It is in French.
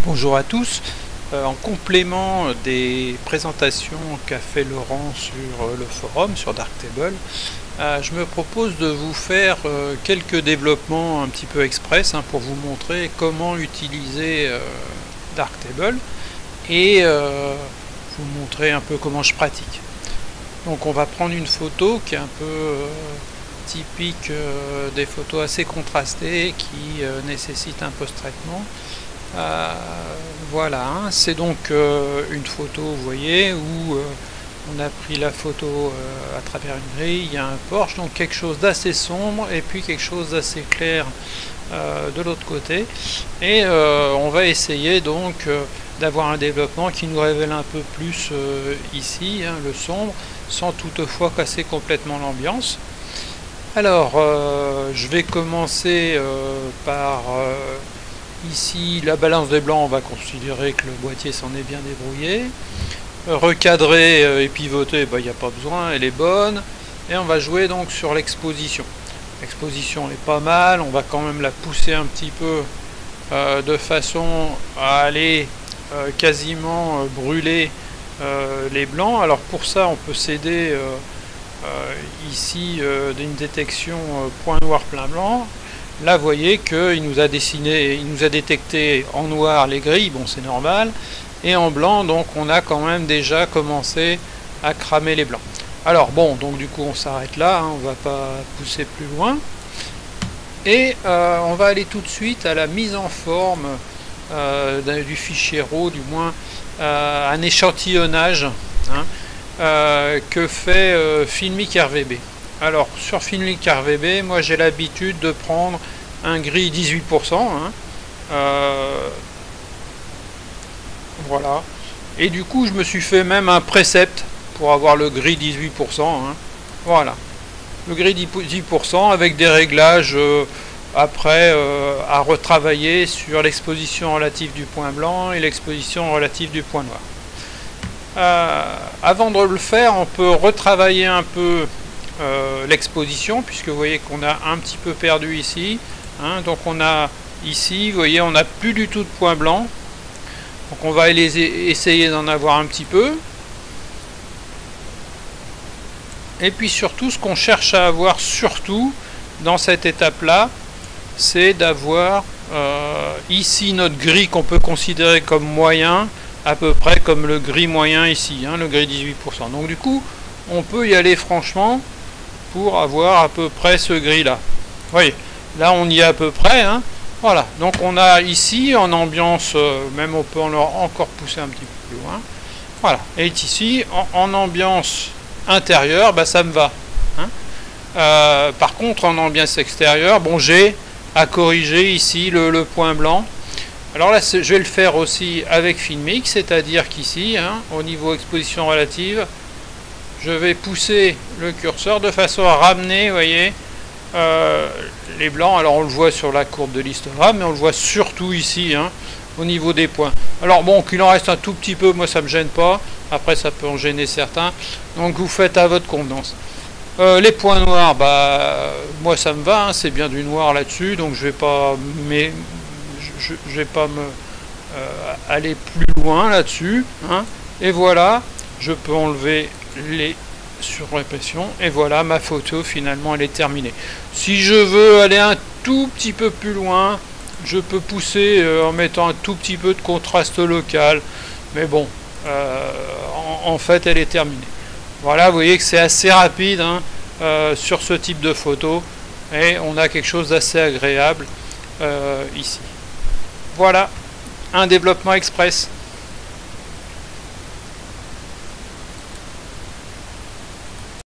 Bonjour à tous. En complément des présentations qu'a fait Laurent sur le forum, sur Darktable, je me propose de vous faire quelques développements un petit peu express pour vous montrer comment utiliser Darktable et vous montrer un peu comment je pratique. Donc on va prendre une photo qui est un peu typique des photos assez contrastées qui nécessitent un post-traitement. Voilà, c'est donc une photo, vous voyez, où on a pris la photo à travers une grille, il y a un porche, donc quelque chose d'assez sombre et puis quelque chose d'assez clair de l'autre côté, et on va essayer donc d'avoir un développement qui nous révèle un peu plus ici, le sombre, sans toutefois casser complètement l'ambiance. Alors je vais commencer par ici la balance des blancs. On va considérer que le boîtier s'en est bien débrouillé. Recadrer et pivoter, il n'y a pas besoin, elle est bonne. Et on va jouer donc sur l'exposition. L'exposition est pas mal, on va quand même la pousser un petit peu de façon à aller quasiment brûler les blancs. Alors pour ça on peut s'aider ici d'une détection point noir plein blanc. Là vous voyez qu'il nous a dessiné, il nous a détecté en noir les grilles, bon c'est normal, et en blanc donc on a quand même déjà commencé à cramer les blancs. Alors bon, donc du coup on s'arrête là, on va pas pousser plus loin, et on va aller tout de suite à la mise en forme du fichier RAW, du moins un échantillonnage que fait Filmic RVB. Alors sur Filmic RVB, moi j'ai l'habitude de prendre un gris 18%, voilà, et du coup je me suis fait même un précepte pour avoir le gris 18%, voilà, le gris 10% avec des réglages après à retravailler sur l'exposition relative du point blanc et l'exposition relative du point noir. Avant de le faire, on peut retravailler un peu l'exposition, puisque vous voyez qu'on a un petit peu perdu ici, donc on a ici, vous voyez, on n'a plus du tout de points blancs, donc on va essayer d'en avoir un petit peu, et puis surtout ce qu'on cherche à avoir surtout dans cette étape là, c'est d'avoir ici notre gris qu'on peut considérer comme moyen, à peu près comme le gris moyen ici, le gris 18%. Donc du coup on peut y aller franchement pour avoir à peu près ce gris là. Vous voyez, là on y est à peu près, voilà, donc on a ici en ambiance, même on peut encore pousser un petit peu plus loin, voilà, et ici en ambiance intérieure, ça me va, par contre en ambiance extérieure, bon, j'ai à corriger ici le point blanc. Alors là je vais le faire aussi avec Filmic, c'est à dire qu'ici au niveau exposition relative, je vais pousser le curseur de façon à ramener, vous voyez, les blancs. Alors on le voit sur la courbe de l'histogramme, mais on le voit surtout ici, au niveau des points. Alors bon, qu'il en reste un tout petit peu, moi ça me gêne pas. Après ça peut en gêner certains. Donc vous faites à votre convenance. Les points noirs, moi ça me va, c'est bien du noir là-dessus, donc je vais pas aller plus loin là-dessus, et voilà, je peux enlever les surimpressions, et voilà, ma photo finalement elle est terminée. Si je veux aller un tout petit peu plus loin, je peux pousser en mettant un tout petit peu de contraste local, mais bon, en fait elle est terminée. Voilà, vous voyez que c'est assez rapide sur ce type de photo, et on a quelque chose d'assez agréable ici. Voilà, un développement express.